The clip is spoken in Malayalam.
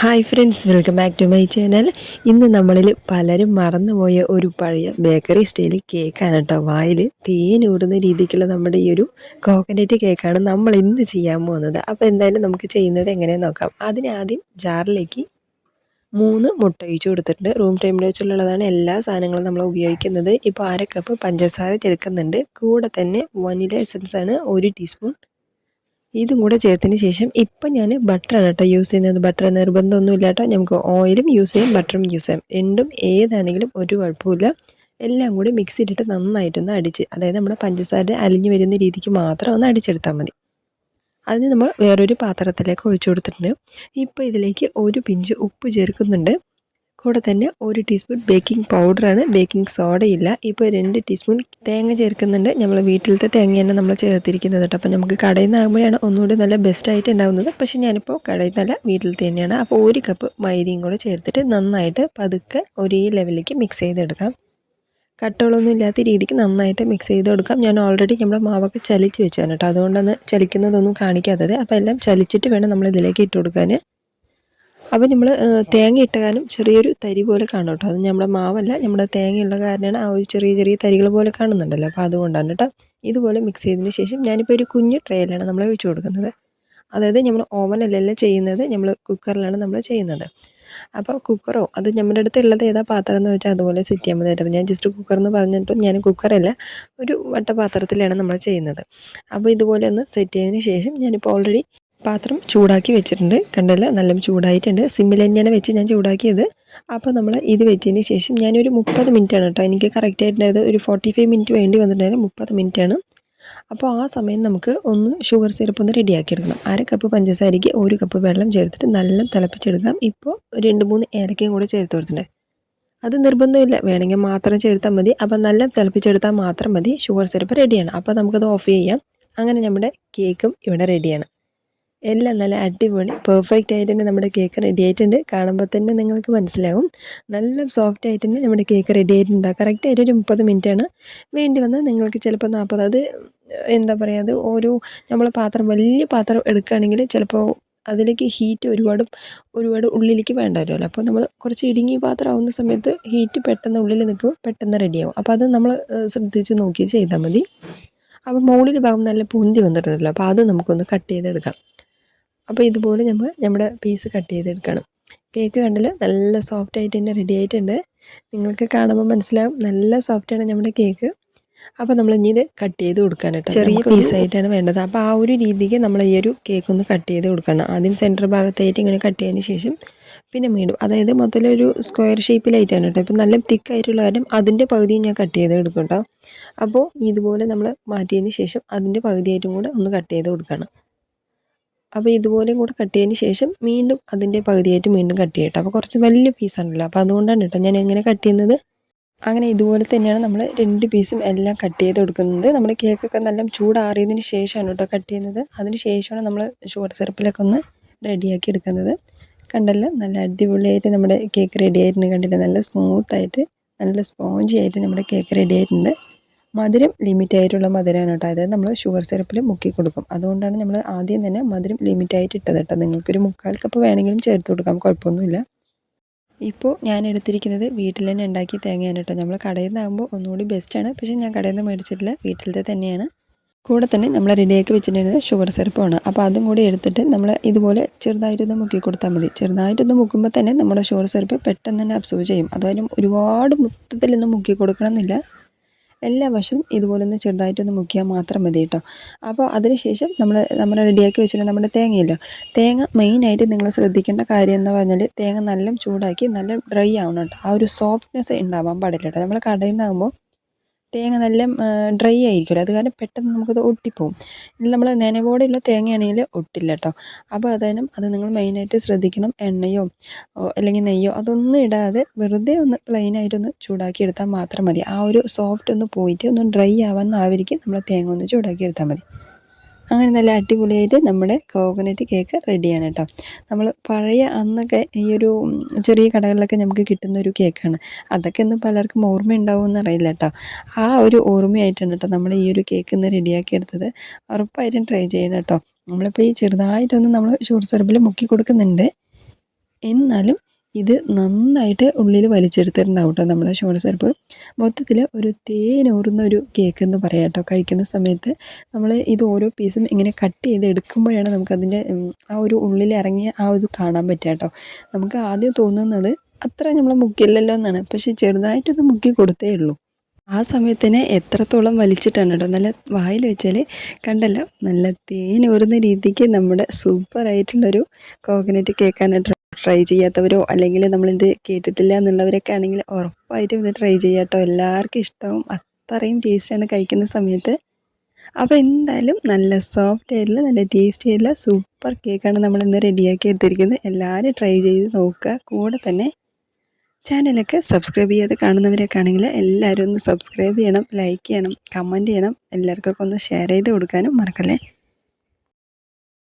Hi friends, welcome back to my channel. ഇന്ന് നമ്മളിൽ പലരും മറന്നുപോയ ഒരു പഴയ ബേക്കറി സ്റ്റൈൽ കേക്കാണ് കേട്ടോ. വായിൽ തേനൂറുന്ന രീതിക്കുള്ള നമ്മുടെ ഈ ഒരു കോക്കനറ്റ് കേക്കാണ് നമ്മൾ ഇന്ന് ചെയ്യാൻ പോകുന്നത്. അപ്പോൾ എന്തായാലും നമുക്ക് ചെയ്യുന്നത് എങ്ങനെയെന്ന് നോക്കാം. അതിനാദ്യം ജാറിലേക്ക് 3 മുട്ട ഒഴിച്ച് കൊടുത്തിട്ടുണ്ട്. റൂം ടെമ്പറേച്ചറിലുള്ളതാണ് എല്ലാ സാധനങ്ങളും നമ്മൾ ഉപയോഗിക്കുന്നത്. ഇപ്പോൾ 1/2 കപ്പ് പഞ്ചസാര ചേർക്കുന്നുണ്ട്. കൂടെ തന്നെ വനില എസൻസ് ആണ് 1 ടീസ്പൂൺ. ഇതും കൂടെ ചേർത്തതിന് ശേഷം ഇപ്പം ഞാൻ ബട്ടറാണ് കേട്ടോ യൂസ് ചെയ്യുന്നത്. ബട്ടർ നിർബന്ധമൊന്നുമില്ല കേട്ടോ, നമുക്ക് ഓയിലും യൂസ് ചെയ്യാം ബട്ടറും യൂസ് ചെയ്യാം. രണ്ടും ഏതാണെങ്കിലും ഒരു കുഴപ്പമില്ല. എല്ലാം കൂടി മിക്സിയിലിട്ട് നന്നായിട്ടൊന്ന് അടിച്ച്, അതായത് നമ്മുടെ പഞ്ചസാര അലിഞ്ഞു വരുന്ന രീതിക്ക് മാത്രം ഒന്ന് അടിച്ചെടുത്താൽ മതി. അതിന് നമ്മൾ വേറൊരു പാത്രത്തിലേക്ക് ഒഴിച്ചു കൊടുത്തിട്ടുണ്ട്. ഇപ്പോൾ ഇതിലേക്ക് 1 പിഞ്ച് ഉപ്പ് ചേർക്കുന്നുണ്ട്. കൂടെ തന്നെ 1 ടീസ്പൂൺ ബേക്കിംഗ് പൗഡറാണ്, ബേക്കിംഗ് സോഡയില്ല. ഇപ്പോൾ 2 ടീസ്പൂൺ തേങ്ങ ചേർക്കുന്നുണ്ട്. നമ്മൾ വീട്ടിലത്തെ തേങ്ങയാണ് നമ്മൾ ചേർത്തിരിക്കുന്നത് കേട്ടോ. അപ്പോൾ നമുക്ക് കടയിൽ നിന്നാകുമ്പോഴാണ് ഒന്നുകൂടി നല്ല ബെസ്റ്റായിട്ട് ഉണ്ടാകുന്നത്. പക്ഷേ ഞാനിപ്പോൾ കടയിൽ നിന്നല്ല, വീട്ടിലത്തെ തന്നെയാണ്. അപ്പോൾ 1 കപ്പ് മൈദയും കൂടെ ചേർത്തിട്ട് നന്നായിട്ട് പതുക്കെ ഒരേ ലെവലിലേക്ക് മിക്സ് ചെയ്തെടുക്കാം. കട്ടകളൊന്നും ഇല്ലാത്ത രീതിക്ക് നന്നായിട്ട് മിക്സ് ചെയ്ത് കൊടുക്കാം. ഞാൻ ഓൾറെഡി നമ്മുടെ മാവൊക്കെ ചലിച്ച് വെച്ചാണ് കേട്ടോ, അതുകൊണ്ടാണ് ചലിക്കുന്നതൊന്നും കാണിക്കാത്തത്. അപ്പോൾ എല്ലാം ചലിച്ചിട്ട് വേണം നമ്മൾ ഇതിലേക്ക് ഇട്ട് കൊടുക്കാൻ. അപ്പോൾ നമ്മൾ തേങ്ങ ഇട്ട കാരണം ചെറിയൊരു തരി പോലെ കാണും കേട്ടോ. അത് നമ്മുടെ മാവല്ല, നമ്മുടെ തേങ്ങയുള്ള കാരണമാണ് ആ ഒരു ചെറിയ ചെറിയ തരികൾ പോലെ കാണുന്നുണ്ടല്ലോ. അപ്പോൾ അതുകൊണ്ടാണ് കേട്ടോ. ഇതുപോലെ മിക്സ് ചെയ്തതിന് ശേഷം ഞാനിപ്പോൾ ഒരു കുഞ്ഞു ട്രേയിലാണ് നമ്മൾ ഒഴിച്ചു കൊടുക്കുന്നത്. അതായത് നമ്മൾ ഓവനിലല്ല ചെയ്യുന്നത്, നമ്മൾ കുക്കറിലാണ് നമ്മൾ ചെയ്യുന്നത്. അപ്പോൾ കുക്കറോ അത് നമ്മുടെ അടുത്തുള്ളത് ഏതാ പാത്രം എന്ന് വെച്ചാൽ അതുപോലെ സെറ്റ് ചെയ്യാൻ മതി. അപ്പോൾ ഞാൻ ജസ്റ്റ് കുക്കറെന്ന് പറഞ്ഞിട്ട് ഞാൻ കുക്കറല്ല, ഒരു വട്ടപാത്രത്തിലാണ് നമ്മൾ ചെയ്യുന്നത്. അപ്പോൾ ഇതുപോലെ ഒന്ന് സെറ്റ് ചെയ്തതിന് ശേഷം ഞാനിപ്പോൾ ഓൾറെഡി പാത്രം ചൂടാക്കി വെച്ചിട്ടുണ്ട്. കണ്ടല്ലോ, നല്ല ചൂടായിട്ടുണ്ട്. സിമ്മിൽ തന്നെയാണ് വെച്ച് ഞാൻ ചൂടാക്കിയത്. അപ്പോൾ നമ്മൾ ഇത് വെച്ചതിന് ശേഷം ഞാനൊരു 30 മിനിറ്റാണ് കേട്ടോ, എനിക്ക് കറക്റ്റായിട്ടുണ്ടായത് ഒരു 45 മിനിറ്റ് വേണ്ടി വന്നിട്ടുണ്ടായിരുന്നു. 30 മിനിറ്റാണ്. അപ്പോൾ ആ സമയം നമുക്ക് ഒന്ന് ഷുഗർ സിറപ്പ് ഒന്ന് റെഡിയാക്കി എടുക്കണം. 1/2 കപ്പ് പഞ്ചസാരയ്ക്ക് 1 കപ്പ് വെള്ളം ചേർത്തിട്ട് നല്ല തിളപ്പിച്ചെടുക്കാം. ഇപ്പോൾ 2-3 ഏലക്കയും കൂടെ ചേർത്ത് കൊടുത്തിട്ടുണ്ട്. അത് നിർബന്ധമില്ല, വേണമെങ്കിൽ മാത്രം ചേർത്താൽ മതി. അപ്പം നല്ല തിളപ്പിച്ചെടുത്താൽ മാത്രം മതി. ഷുഗർ സിറപ്പ് റെഡിയാണ്. അപ്പോൾ നമുക്കത് ഓഫ് ചെയ്യാം. അങ്ങനെ നമ്മുടെ കേക്കും ഇവിടെ റെഡിയാണ്. എല്ലാം നല്ല അടിപൊളി പെർഫെക്റ്റ് ആയിട്ട് തന്നെ നമ്മുടെ കേക്ക് റെഡി ആയിട്ടുണ്ട്. കാണുമ്പോൾ തന്നെ നിങ്ങൾക്ക് മനസ്സിലാവും, നല്ല സോഫ്റ്റ് ആയിട്ട് തന്നെ നമ്മുടെ കേക്ക് റെഡി ആയിട്ടുണ്ട്. കറക്റ്റായിട്ട് ഒരു 30 മിനിറ്റാണ് വേണ്ടി വന്നത്. നിങ്ങൾക്ക് ചിലപ്പോൾ 40, അത് എന്താ പറയുക, അത് ഓരോ നമ്മൾ പാത്രം വലിയ പാത്രം എടുക്കുകയാണെങ്കിൽ ചിലപ്പോൾ അതിലേക്ക് ഹീറ്റ് ഒരുപാട് ഉള്ളിലേക്ക് വേണ്ട വരുമല്ലോ. അപ്പോൾ നമ്മൾ കുറച്ച് ഇടുങ്ങിയ പാത്രം ആവുന്ന സമയത്ത് ഹീറ്റ് പെട്ടെന്ന് ഉള്ളിൽ നിൽക്കും, പെട്ടെന്ന് റെഡിയാവും. അപ്പോൾ അത് നമ്മൾ ശ്രദ്ധിച്ച് നോക്കി ചെയ്താൽ മതി. അപ്പോൾ മുകളിൽ ഭാഗം നല്ല പൊന്തി വന്നിട്ടുണ്ടല്ലോ, അപ്പോൾ അത് നമുക്കൊന്ന് കട്ട് ചെയ്തെടുക്കാം. അപ്പോൾ ഇതുപോലെ നമ്മുടെ പീസ് കട്ട് ചെയ്തെടുക്കണം. കേക്ക് കണ്ടില്ല, നല്ല സോഫ്റ്റ് ആയിട്ട് തന്നെ റെഡി ആയിട്ടുണ്ട്. നിങ്ങൾക്ക് കാണുമ്പോൾ മനസ്സിലാവും നല്ല സോഫ്റ്റാണ് നമ്മുടെ കേക്ക്. അപ്പോൾ നമ്മൾ ഇനി ഇത് കട്ട് ചെയ്ത് കൊടുക്കാനായിട്ട് ചെറിയ പീസായിട്ടാണ് വേണ്ടത്. അപ്പോൾ ആ ഒരു രീതിക്ക് നമ്മൾ ഈ ഒരു കേക്ക് ഒന്ന് കട്ട് ചെയ്ത് കൊടുക്കണം. ആദ്യം സെൻറ്റർ ഭാഗത്തായിട്ട് ഇങ്ങനെ കട്ട് ചെയ്തതിന് ശേഷം പിന്നെ വീണ്ടും, അതായത് മൊത്തത്തിലൊരു സ്ക്വയർ ഷേപ്പിലായിട്ടാണ് കേട്ടോ. ഇപ്പം നല്ല തിക്കായിട്ടുള്ള കാര്യം അതിൻ്റെ പകുതിയും ഞാൻ കട്ട് ചെയ്ത് എടുക്കും കേട്ടോ. അപ്പോൾ ഇതുപോലെ നമ്മൾ മാറ്റിയതിന് ശേഷം അതിൻ്റെ പകുതിയായിട്ടും കൂടെ ഒന്ന് കട്ട് ചെയ്ത് കൊടുക്കണം. അപ്പോൾ ഇതുപോലെയും കൂടെ കട്ട് ചെയ്തതിന് ശേഷം വീണ്ടും അതിൻ്റെ പകുതിയായിട്ട് വീണ്ടും കട്ട് ചെയ്യട്ടോ. അപ്പോൾ കുറച്ച് വലിയ പീസാണല്ലോ, അപ്പോൾ അതുകൊണ്ടാണ് കേട്ടോ ഞാൻ എങ്ങനെ കട്ട് ചെയ്യുന്നത്. അങ്ങനെ ഇതുപോലെ തന്നെയാണ് നമ്മൾ 2 പീസും എല്ലാം കട്ട് ചെയ്ത് കൊടുക്കുന്നത്. നമ്മുടെ കേക്കൊക്കെ നല്ല ചൂടാറിയതിന് ശേഷമാണ് കേട്ടോ കട്ട് ചെയ്യുന്നത്. അതിന് ശേഷമാണ് നമ്മൾ ഷുഗർ സിറപ്പിലൊക്കെ ഒന്ന് റെഡിയാക്കി എടുക്കുന്നത്. കണ്ടല്ലോ, നല്ല അടിപൊളിയായിട്ട് നമ്മുടെ കേക്ക് റെഡി ആയിട്ടുണ്ട്. കണ്ടില്ല, നല്ല സ്മൂത്തായിട്ട് നല്ല സ്പോഞ്ചി ആയിട്ട് നമ്മുടെ കേക്ക് റെഡി ആയിട്ടുണ്ട്. മധുരം ലിമിറ്റായിട്ടുള്ള മധുരമാണ് കേട്ടോ, അതായത് നമ്മൾ ഷുഗർ സിറപ്പിൽ മുക്കി കൊടുക്കും. അതുകൊണ്ടാണ് നമ്മൾ ആദ്യം തന്നെ മധുരം ലിമിറ്റായിട്ട് ഇട്ടത് കേട്ടോ. നിങ്ങൾക്കൊരു 3/4 കപ്പ് വേണമെങ്കിലും ചേർത്ത് കൊടുക്കാം, കുഴപ്പമൊന്നുമില്ല. ഇപ്പോൾ ഞാൻ എടുത്തിരിക്കുന്നത് വീട്ടിൽ തന്നെ ഉണ്ടാക്കിയ തേങ്ങയാണ് കേട്ടോ. നമ്മൾ കടയിൽ നിന്നാകുമ്പോൾ ഒന്നുകൂടി ബെസ്റ്റാണ്, പക്ഷേ ഞാൻ കടയിൽ നിന്ന് മേടിച്ചിട്ടില്ല, വീട്ടിലത്തെ തന്നെയാണ്. കൂടെ തന്നെ നമ്മൾ റെഡിയാക്കി വെച്ചിട്ടുള്ളത് ഷുഗർ സിറപ്പാണ്. അപ്പോൾ അതും കൂടി എടുത്തിട്ട് നമ്മൾ ഇതുപോലെ ചെറുതായിട്ടൊന്ന് മുക്കി കൊടുത്താൽ മതി. ചെറുതായിട്ടൊന്ന് മുക്കുമ്പോൾ തന്നെ നമ്മുടെ ഷുഗർ സിറപ്പ് പെട്ടെന്ന് തന്നെ അബ്സോർവ് ചെയ്യും. അതായത് ഒരുപാട് മൊത്തത്തിലൊന്നും മുക്കി കൊടുക്കണമെന്നില്ല, എല്ലാ വശവും ഇതുപോലെ ഒന്ന് ചെറുതായിട്ടൊന്ന് മുക്കിയാൽ മാത്രം മതി കേട്ടോ. അപ്പോൾ അതിനുശേഷം നമ്മൾ റെഡിയാക്കി വെച്ചിട്ട് നമ്മുടെ തേങ്ങയല്ലോ, തേങ്ങ മെയിനായിട്ട് നിങ്ങൾ ശ്രദ്ധിക്കേണ്ട കാര്യം എന്ന് പറഞ്ഞാൽ തേങ്ങ നല്ല ചൂടാക്കി നല്ല ഡ്രൈ ആവണം കേട്ടോ. ആ ഒരു സോഫ്റ്റ്നെസ് ഉണ്ടാവാൻ പാടില്ല കേട്ടോ. നമ്മൾ കടയിൽ നിന്നാകുമ്പോൾ തേങ്ങ നല്ല ഡ്രൈ ആയിരിക്കുമല്ലോ, അത് കാരണം പെട്ടെന്ന് നമുക്കത് ഒട്ടിപ്പോവും. ഇല്ല, നമ്മൾ നനവോടെയുള്ള തേങ്ങയാണെങ്കിൽ ഒട്ടില്ല കേട്ടോ. അപ്പോൾ അത് നിങ്ങൾ മെയിനായിട്ട് ശ്രദ്ധിക്കണം. എണ്ണയോ അല്ലെങ്കിൽ നെയ്യോ അതൊന്നും ഇടാതെ വെറുതെ ഒന്ന് പ്ലെയിനായിട്ടൊന്ന് ചൂടാക്കി എടുത്താൽ മാത്രം മതി. ആ ഒരു സോഫ്റ്റ് ഒന്ന് പോയിട്ട് ഒന്ന് ഡ്രൈ ആവാൻ ആവരിക്ക് നമ്മൾ തേങ്ങ ഒന്ന് ചൂടാക്കി എടുത്താൽ മതി. അങ്ങനെ നല്ല അടിപൊളിയായിട്ട് നമ്മുടെ കോക്കനറ്റ് കേക്ക് റെഡിയാണ് കേട്ടോ. നമ്മൾ പഴയ അന്നൊക്കെ ഈ ഒരു ചെറിയ കടകളിലൊക്കെ നമുക്ക് കിട്ടുന്ന ഒരു കേക്കാണ്. അതൊക്കെ ഇന്ന് പലർക്കും ഓർമ്മ ഉണ്ടാവുമെന്ന് അറിയില്ല കേട്ടോ. ആ ഒരു ഓർമ്മയായിട്ടാണ് കേട്ടോ നമ്മൾ ഈ ഒരു കേക്ക് ഇന്ന് റെഡിയാക്കി എടുത്തത്. ഉറപ്പായിട്ടും ട്രൈ ചെയ്യണം കേട്ടോ. നമ്മളിപ്പോൾ ഈ ചെറുതായിട്ടൊന്ന് നമ്മൾ ഷുഗർ സിറപ്പിൽ മുക്കി കൊടുക്കുന്നുണ്ട്. എന്നാലും ഇത് നന്നായിട്ട് ഉള്ളിൽ വലിച്ചെടുത്തിട്ടുണ്ടാവും കേട്ടോ നമ്മുടെ ഷുഗർ സിറപ്പ്. മൊത്തത്തിൽ ഒരു തേനൂറുന്ന ഒരു കേക്ക് എന്ന് പറയാം കേട്ടോ. കഴിക്കുന്ന സമയത്ത് നമ്മൾ ഇത് ഓരോ പീസും ഇങ്ങനെ കട്ട് ചെയ്ത് എടുക്കുമ്പോഴാണ് നമുക്കതിൻ്റെ ആ ഒരു ഉള്ളിൽ ഇറങ്ങിയ ആ ഒരു കാണാൻ പറ്റുക കേട്ടോ. നമുക്ക് ആദ്യം തോന്നുന്നത് അത്ര നമ്മൾ മുക്കില്ലല്ലോ എന്നാണ്, പക്ഷേ ചെറുതായിട്ടൊന്ന് മുക്കി കൊടുത്തേ ഉള്ളൂ. ആ സമയത്ത് തന്നെ എത്രത്തോളം വലിച്ചിട്ടാണ് കേട്ടോ നല്ല വായിൽ വെച്ചാൽ കണ്ടല്ലോ, നല്ല തേനൂറുന്ന രീതിക്ക് നമ്മുടെ സൂപ്പറായിട്ടുള്ളൊരു കോക്കനറ്റ് കേക്കാണ്. ട്രൈ ചെയ്യാത്തവരോ അല്ലെങ്കിൽ നമ്മളിത് കേട്ടിട്ടില്ല എന്നുള്ളവരൊക്കെ ആണെങ്കിൽ ഉറപ്പായിട്ടും ഇത് ട്രൈ ചെയ്യാം കേട്ടോ. എല്ലാവർക്കും ഇഷ്ടമാവും, അത്രയും ടേസ്റ്റാണ് കഴിക്കുന്ന സമയത്ത്. അപ്പോൾ എന്തായാലും നല്ല സോഫ്റ്റ് ആയിട്ടുള്ള നല്ല ടേസ്റ്റി ആയിട്ടുള്ള സൂപ്പർ കേക്കാണ് നമ്മളിന്ന് റെഡിയാക്കി എടുത്തിരിക്കുന്നത്. എല്ലാവരും ട്രൈ ചെയ്ത് നോക്കുക. കൂടെ തന്നെ ചാനലൊക്കെ സബ്സ്ക്രൈബ് ചെയ്യാതെ കാണുന്നവരൊക്കെ ആണെങ്കിൽ എല്ലാവരും ഒന്ന് സബ്സ്ക്രൈബ് ചെയ്യണം, ലൈക്ക് ചെയ്യണം, കമൻറ്റ് ചെയ്യണം. എല്ലാവർക്കൊക്കെ ഒന്ന് ഷെയർ ചെയ്ത് കൊടുക്കാനും മറക്കല്ലേ.